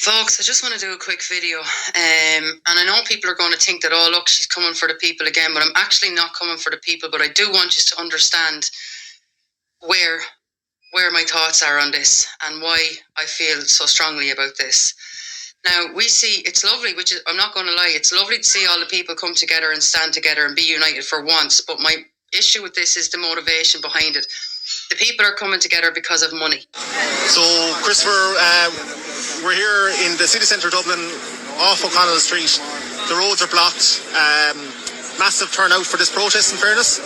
Folks, I just want to do a quick video. And I know people are going to think that, oh, look, she's coming for the people again, but I'm actually not coming for the people. But I do want you to understand where my thoughts are on this and why I feel so strongly about this. Now, we see it's lovely, which is, I'm not going to lie, it's lovely to see all the people come together and stand together and be united for once. But my issue with this is the motivation behind it. The people are coming together because of money. So, Christopher, we're here in the city centre of Dublin, off O'Connell Street. The roads are blocked. Massive turnout for this protest, in fairness.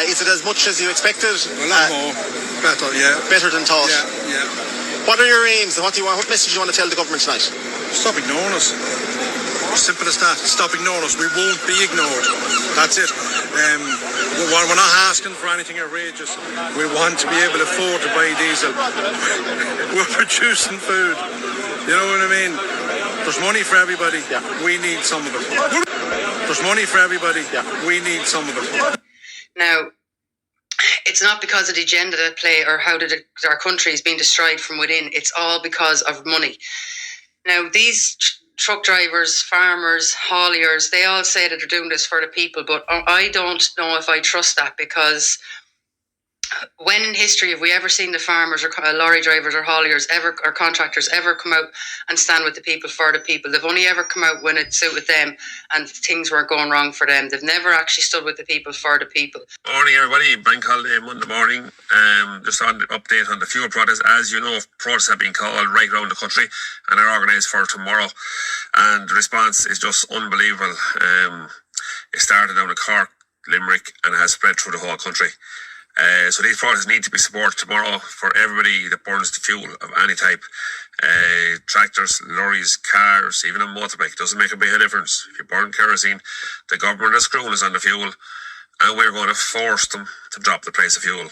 Is it as much as you expected? A lot more. Better, yeah. Better than thought? Yeah. What are your aims and what message do you want to tell the government tonight? Stop ignoring us. Simple as that. Stop ignoring us. We won't be ignored. That's it. We're not asking for anything outrageous. We want to be able to afford to buy diesel. We're producing food. You know what I mean? There's money for everybody. Yeah. We need some of it. There's money for everybody. Yeah. We need some of it. Now, it's not because of the agenda at play or how our country is being destroyed from within. It's all because of money. Now, these truck drivers, farmers, hauliers, they all say that they're doing this for the people, but I don't know if I trust that, because when in history have we ever seen the farmers or lorry drivers or hauliers or contractors ever come out and stand with the people for the people? They've only ever come out when it suited them and things weren't going wrong for them. They've never actually stood with the people for the people. Morning everybody, bank holiday Monday morning. Just on the update on the fuel protests. As you know, protests have been called right around the country and are organised for tomorrow, and the response is just unbelievable. It started down in Cork, Limerick, and has spread through the whole country. So these protests need to be supported tomorrow for everybody that burns the fuel of any type. Tractors, lorries, cars, even a motorbike. Doesn't make a big difference. If you burn kerosene, the government is screwing us on the fuel, and we're going to force them to drop the price of fuel.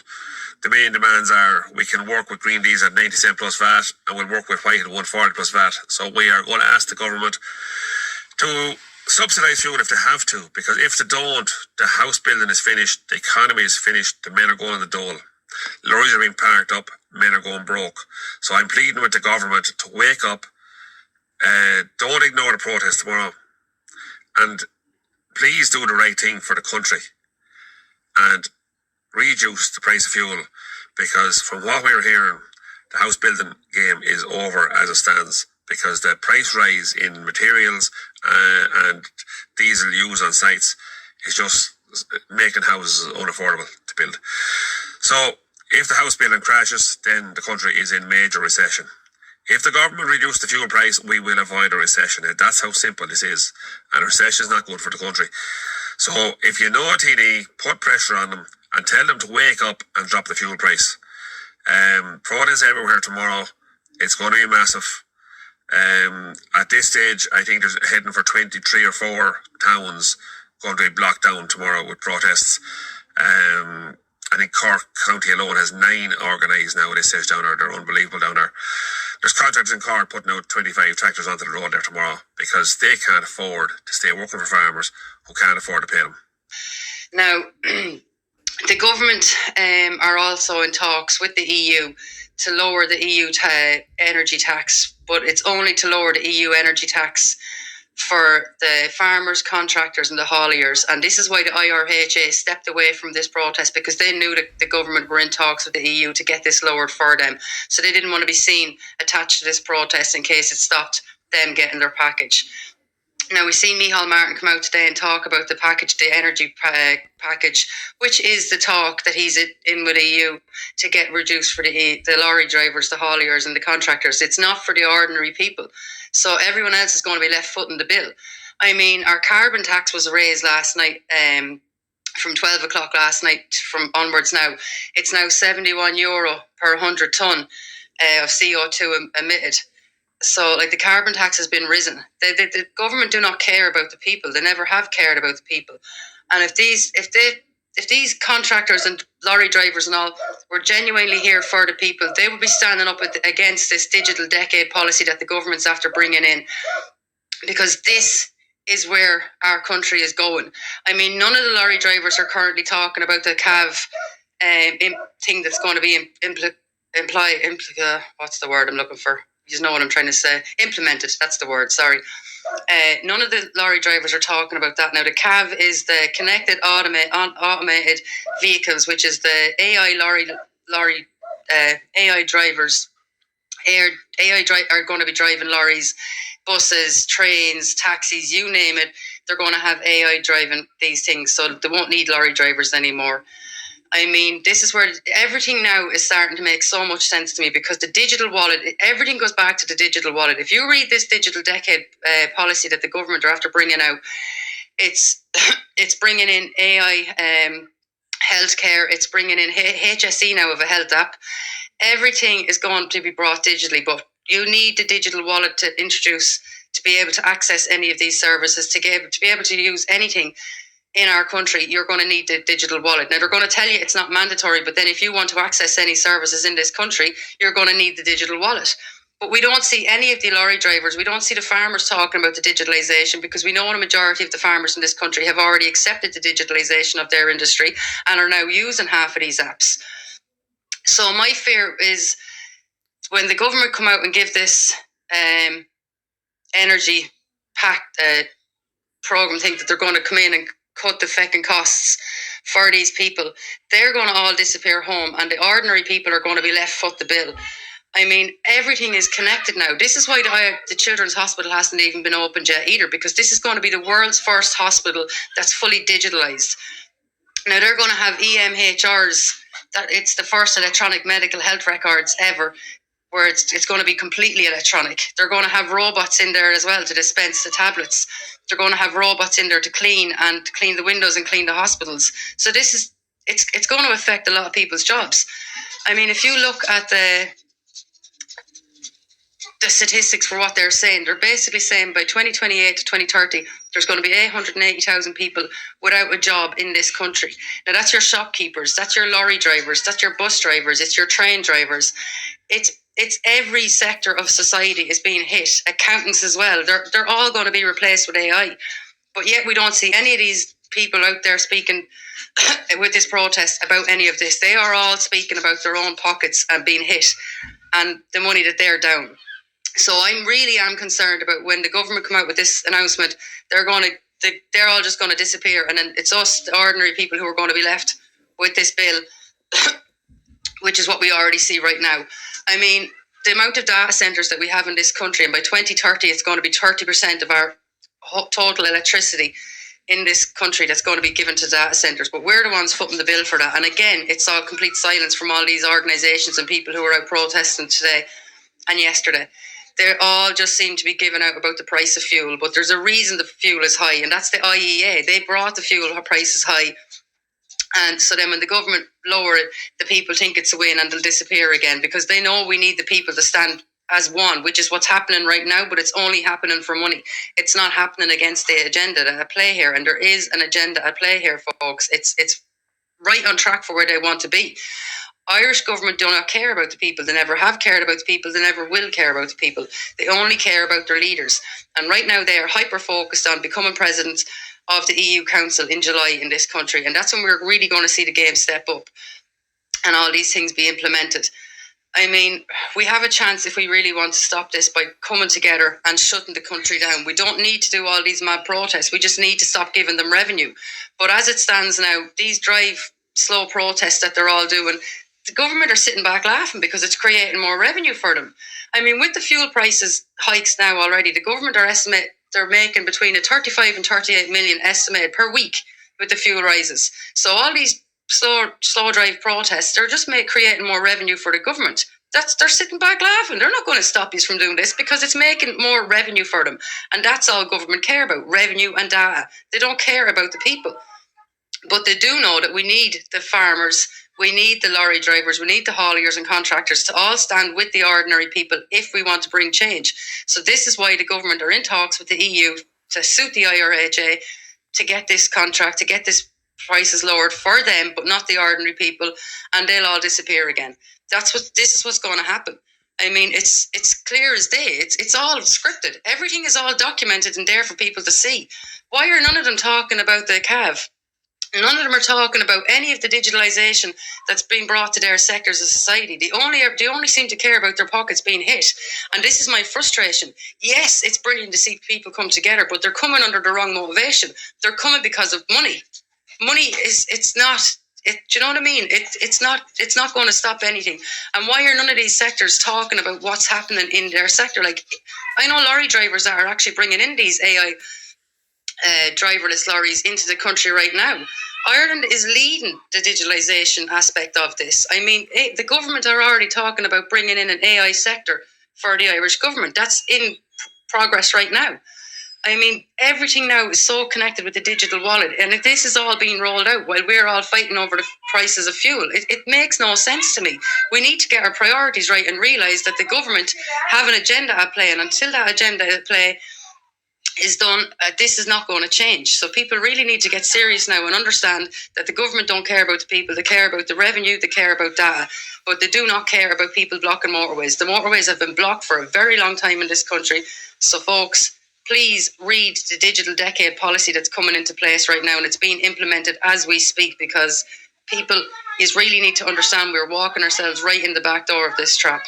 The main demands are we can work with green diesel at 90 cent plus VAT, and we'll work with white at 140 plus VAT. So we are going to ask the government to subsidise fuel if they have to, because if they don't, the house building is finished, the economy is finished, the men are going on the dole. Lorries are being parked up, men are going broke. So I'm pleading with the government to wake up, don't ignore the protest tomorrow, and please do the right thing for the country and reduce the price of fuel, because from what we're hearing, the house building game is over as it stands, because the price rise in materials and diesel used on sites is just making houses unaffordable to build. So if the house building crashes, then the country is in major recession. If the government reduce the fuel price, we will avoid a recession. That's how simple this is. And a recession is not good for the country. So if you know a TD, put pressure on them and tell them to wake up and drop the fuel price. Protests everywhere tomorrow. It's going to be massive. At this stage, I think there's heading for 23 or 4 towns going to be blocked down tomorrow with protests. I think Cork County alone has 9 organised now at this stage down there. They're unbelievable down there. There's contractors in Cork putting out 25 tractors onto the road there tomorrow because they can't afford to stay working for farmers who can't afford to pay them. Now, the government are also in talks with the EU to lower the EU energy tax, but it's only to lower the EU energy tax for the farmers, contractors and the hauliers. And this is why the IRHA stepped away from this protest, because they knew that the government were in talks with the EU to get this lowered for them. So they didn't want to be seen attached to this protest in case it stopped them getting their package. Now, we see Micheál Martin come out today and talk about the package, the energy package, which is the talk that he's in with the EU to get reduced for the lorry drivers, the hauliers and the contractors. It's not for the ordinary people. So everyone else is going to be left footing the bill. I mean, our carbon tax was raised last night, from 12 o'clock last night from onwards now. It's now €71 per 100 tonne of CO2 emitted. So, like, the carbon tax has been risen. The government do not care about the people. They never have cared about the people. And if these contractors and lorry drivers and all were genuinely here for the people, they would be standing up against this digital decade policy that the government's after bringing in, because this is where our country is going. I mean, none of the lorry drivers are currently talking about the CAV thing that's going to be what's the word I'm looking for? You know what I'm trying to say? Implemented, that's the word, sorry. None of the lorry drivers are talking about that now. The CAV is the Connected Automated Vehicles, which is the AI AI drivers. AI are going to be driving lorries, buses, trains, taxis, you name it. They're going to have AI driving these things, so they won't need lorry drivers anymore. I mean, this is where everything now is starting to make so much sense to me, because the digital wallet, everything goes back to the digital wallet. If you read this digital decade policy that the government are after bringing out, it's bringing in AI healthcare, it's bringing in HSE now of a health app. Everything is going to be brought digitally, but you need the digital wallet to introduce, to be able to access any of these services, to be able to use anything in our country. You're going to need the digital wallet. Now, they're going to tell you it's not mandatory, but then if you want to access any services in this country, you're going to need the digital wallet. But we don't see any of the lorry drivers, we don't see the farmers talking about the digitalisation, because we know a majority of the farmers in this country have already accepted the digitalisation of their industry and are now using half of these apps. So my fear is when the government come out and give this energy pact program thing, that they're going to come in and cut the feckin' costs for these people, they're going to all disappear home, and the ordinary people are going to be left foot the bill. I mean, everything is connected now. This is why the Children's Hospital hasn't even been opened yet either, because this is going to be the world's first hospital that's fully digitalised. Now, they're going to have EMHRs, that it's the first electronic medical health records ever, where it's going to be completely electronic. They're going to have robots in there as well to dispense the tablets. They're going to have robots in there to clean the windows and clean the hospitals. So it's going to affect a lot of people's jobs. I mean, if you look at the statistics for what they're saying, they're basically saying by 2028 to 2030, there's going to be 880,000 people without a job in this country. Now, that's your shopkeepers, that's your lorry drivers, that's your bus drivers, it's your train drivers. It's every sector of society is being hit. Accountants as well. They're all going to be replaced with AI. But yet we don't see any of these people out there speaking with this protest about any of this. They are all speaking about their own pockets and being hit and the money that they're down. So I'm concerned about when the government come out with this announcement, they're all just going to disappear, and then it's us, the ordinary people, who are going to be left with this bill, which is what we already see right now. I mean, the amount of data centres that we have in this country, and by 2030, it's going to be 30% of our total electricity in this country that's going to be given to data centres. But we're the ones footing the bill for that. And again, it's all complete silence from all these organisations and people who are out protesting today and yesterday. They all just seem to be giving out about the price of fuel, but there's a reason the fuel is high, and that's the IEA. They brought the fuel prices high, and so then when the government lower it, the people think it's a win and they'll disappear again, because they know we need the people to stand as one, which is what's happening right now, but it's only happening for money. It's not happening against the agenda at play here, and there is an agenda at play here, folks. It's right on track for where they want to be. Irish government do not care about the people. They never have cared about the people. They never will care about the people. They only care about their leaders. And right now they are hyper-focused on becoming president of the EU Council in July in this country. And that's when we're really going to see the game step up and all these things be implemented. I mean, we have a chance if we really want to stop this by coming together and shutting the country down. We don't need to do all these mad protests. We just need to stop giving them revenue. But as it stands now, these drive slow protests that they're all doing, the government are sitting back laughing because it's creating more revenue for them. I mean, with the fuel prices hikes now already, the government they're making between a 35 and 38 million estimate per week with the fuel rises. So all these slow drive protests, they're just creating more revenue for the government. They're sitting back laughing. They're not going to stop you from doing this because it's making more revenue for them. And that's all government care about, revenue and data. They don't care about the people. But they do know that we need the farmers, we need the lorry drivers, we need the hauliers and contractors to all stand with the ordinary people if we want to bring change. So this is why the government are in talks with the EU to suit the IRHA to get this contract, to get this prices lowered for them, but not the ordinary people, and they'll all disappear again. This is what's going to happen. I mean, it's clear as day. It's all scripted. Everything is all documented and there for people to see. Why are none of them talking about the CAV? None of them are talking about any of the digitalisation that's being brought to their sectors of society. They only seem to care about their pockets being hit. And this is my frustration. Yes, it's brilliant to see people come together, but they're coming under the wrong motivation. They're coming because of money. Money it's not. Do you know what I mean? It's not going to stop anything. And why are none of these sectors talking about what's happening in their sector? Like, I know lorry drivers that are actually bringing in these AI driverless lorries into the country right now. Ireland is leading the digitalisation aspect of this. I mean, the government are already talking about bringing in an AI sector for the Irish government. That's in progress right now. I mean, everything now is so connected with the digital wallet. And if this is all being rolled out while we're all fighting over the prices of fuel, it makes no sense to me. We need to get our priorities right and realise that the government have an agenda at play. And until that agenda at play is done, this is not going to change. So people really need to get serious now and understand that the government don't care about the people. They care about the revenue, they care about data, but they do not care about people blocking motorways. The motorways have been blocked for a very long time in this country. So folks, please read the digital decade policy that's coming into place right now, and it's being implemented as we speak, because people really need to understand we're walking ourselves right in the back door of this trap.